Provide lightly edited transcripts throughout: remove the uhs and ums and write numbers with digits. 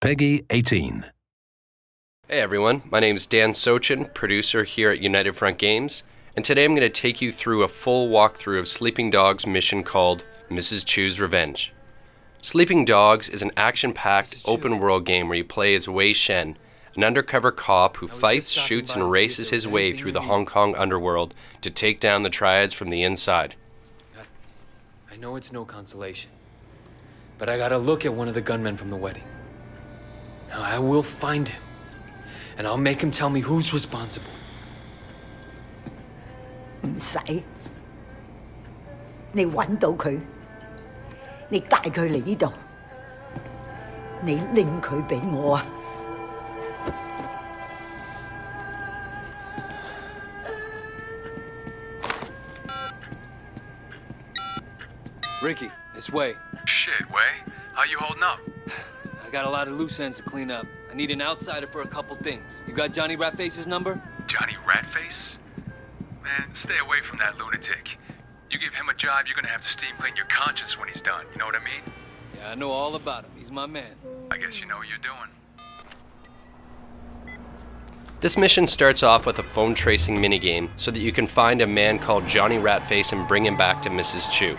Peggy 18. Hey everyone, my name is Dan Sochin, producer here at United Front Games, and today I'm going to take you through a full walkthrough of Sleeping Dogs' mission called Mrs. Chu's Revenge. Sleeping Dogs is an action-packed, open-world game where you play as Wei Shen, an undercover cop who fights, shoots, and races his way through the Hong Kong underworld to take down the triads from the inside. I know it's no consolation, but I gotta look at one of the gunmen from the wedding. Now I will find him, and I'll make him tell me who's responsible. 唔使，你揾到佢，你帶佢嚟呢度，你拎佢俾我啊！ Ricky, it's Wei. Shit, Wei. How you holding up? I got a lot of loose ends to clean up. I need an outsider for a couple things. You got Johnny Ratface's number? Johnny Ratface? Man, stay away from that lunatic. You give him a job, you're gonna have to steam clean your conscience when he's done. You know what I mean? Yeah, I know all about him. He's my man. I guess you know what you're doing. This mission starts off with a phone tracing minigame so that you can find a man called Johnny Ratface and bring him back to Mrs. Chu.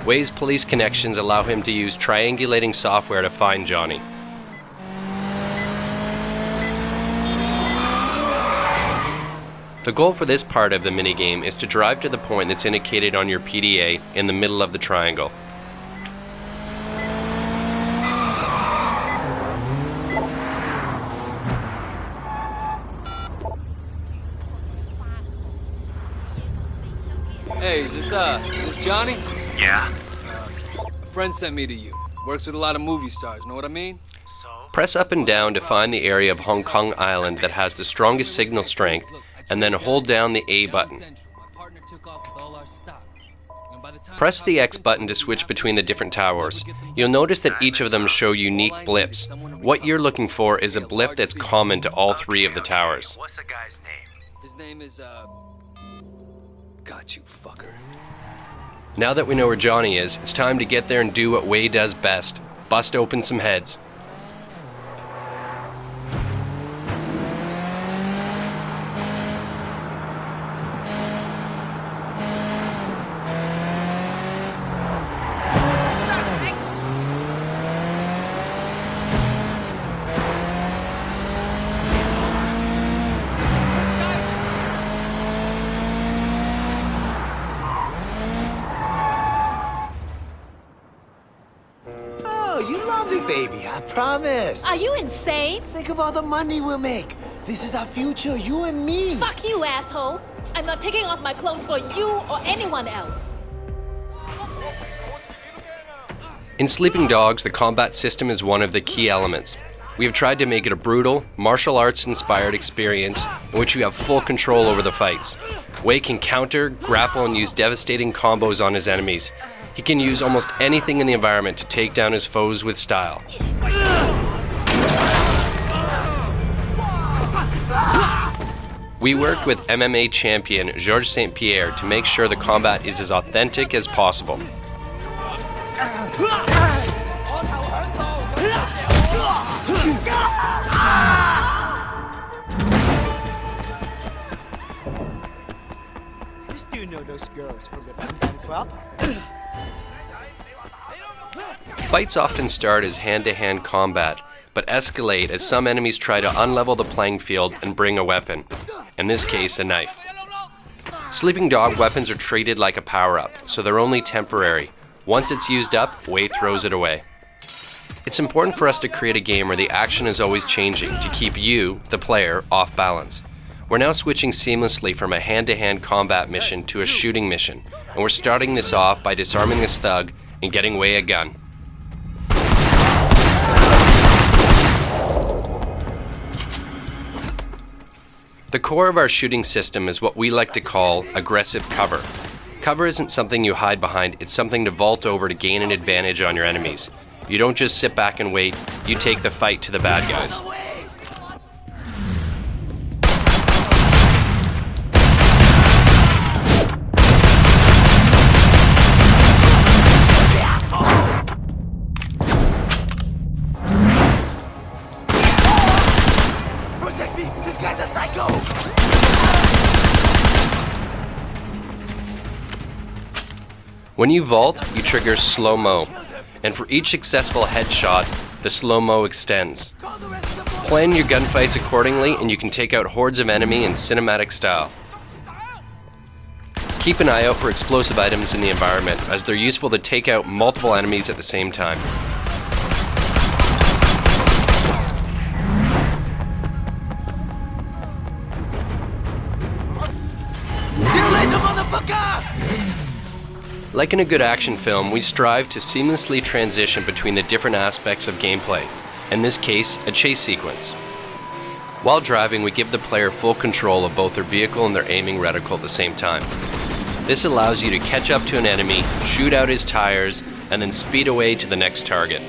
Wei's police connections allow him to use triangulating software to find Johnny. The goal for this part of the minigame is to drive to the point that's indicated on your PDA in the middle of the triangle. Hey, is this Johnny? Yeah? A friend sent me to you. Works with a lot of movie stars, know what I mean? Press up and down to find the area of Hong Kong Island that has the strongest signal strength, and then hold down the A button. Press the X button to switch between the different towers. You'll notice that each of them show unique blips. What you're looking for is a blip that's common to all three of the towers. What's the guy's name? His name is, Got you, fucker. Now that we know where Johnny is, it's time to get there and do what Wei does best. Bust open some heads. Baby, I promise. Are you insane? Think of all the money we'll make. This is our future, you and me. Fuck you, asshole. I'm not taking off my clothes for you or anyone else. In Sleeping Dogs, the combat system is one of the key elements. We have tried to make it a brutal, martial arts-inspired experience in which you have full control over the fights. Wei can counter, grapple, and use devastating combos on his enemies. He can use almost anything in the environment to take down his foes with style. We worked with MMA champion Georges St. Pierre to make sure the combat is as authentic as possible. You still know those girls from the Bang Club? Fights often start as hand-to-hand combat, but escalate as some enemies try to unlevel the playing field and bring a weapon, in this case a knife. Sleeping Dog weapons are treated like a power-up, so they're only temporary. Once it's used up, Wei throws it away. It's important for us to create a game where the action is always changing to keep you, the player, off balance. We're now switching seamlessly from a hand-to-hand combat mission to a shooting mission, and we're starting this off by disarming this thug and getting Wei a gun. The core of our shooting system is what we like to call aggressive cover. Cover isn't something you hide behind, it's something to vault over to gain an advantage on your enemies. You don't just sit back and wait, you take the fight to the bad guys. me! This guy's a psycho! When you vault, you trigger slow-mo, and for each successful headshot, the slow-mo extends. Plan your gunfights accordingly and you can take out hordes of enemy in cinematic style. Keep an eye out for explosive items in the environment, as they're useful to take out multiple enemies at the same time. See you later, motherfucker! Like in a good action film, we strive to seamlessly transition between the different aspects of gameplay, in this case, a chase sequence. While driving, we give the player full control of both their vehicle and their aiming reticle at the same time. This allows you to catch up to an enemy, shoot out his tires, and then speed away to the next target.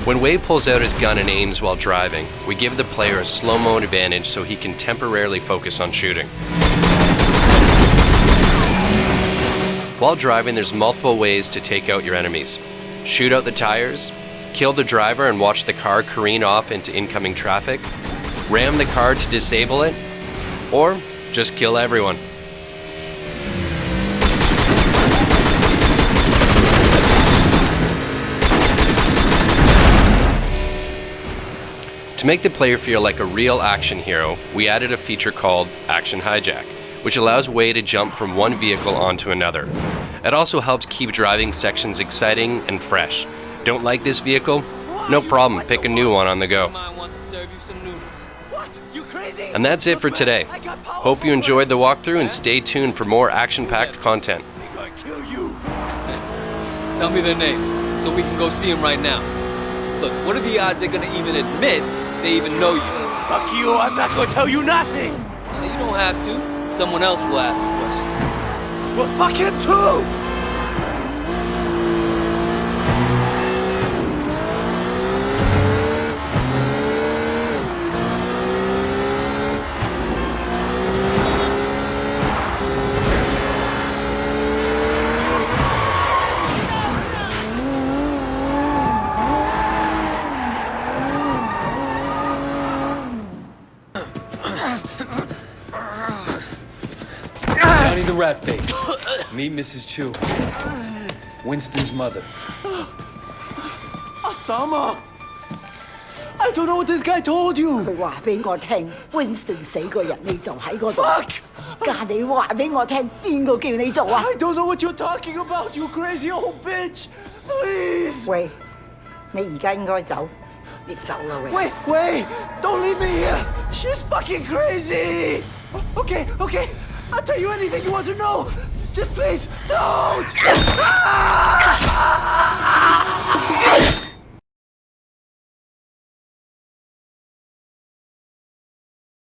When Wei pulls out his gun and aims while driving, we give the player a slow-mo advantage so he can temporarily focus on shooting. While driving, there's multiple ways to take out your enemies. Shoot out the tires, kill the driver and watch the car careen off into incoming traffic, ram the car to disable it, or just kill everyone. To make the player feel like a real action hero, we added a feature called Action Hijack, which allows Wei to jump from one vehicle onto another. It also helps keep driving sections exciting and fresh. Don't like this vehicle? No problem, pick a new one on the go. What? You crazy? And that's it for today. Hope you enjoyed the walkthrough and stay tuned for more action-packed content. They're gonna kill you. Tell me their names, so we can go see them right now. Look, what are the odds they're gonna even admit they even know you? Fuck you, I'm not gonna tell you nothing! Well, you don't have to. Someone else will ask the question. Well, fuck him too! Johnny the Rat Face. Meet Mrs. Chu. Winston's mother. Osama! I don't know what this guy told you! 佢話俾我聽 ，Winston 死嗰日你就喺嗰度。 Fuck! 家你話俾我聽，邊個叫你做啊？ I don't know what you're talking about, you crazy old bitch! Please! 喂，你而家應該走，你走啦喂。 Wait, wait! Don't leave me here! She's fucking crazy! Okay, okay. I'll tell you anything you want to know! Just please, don't!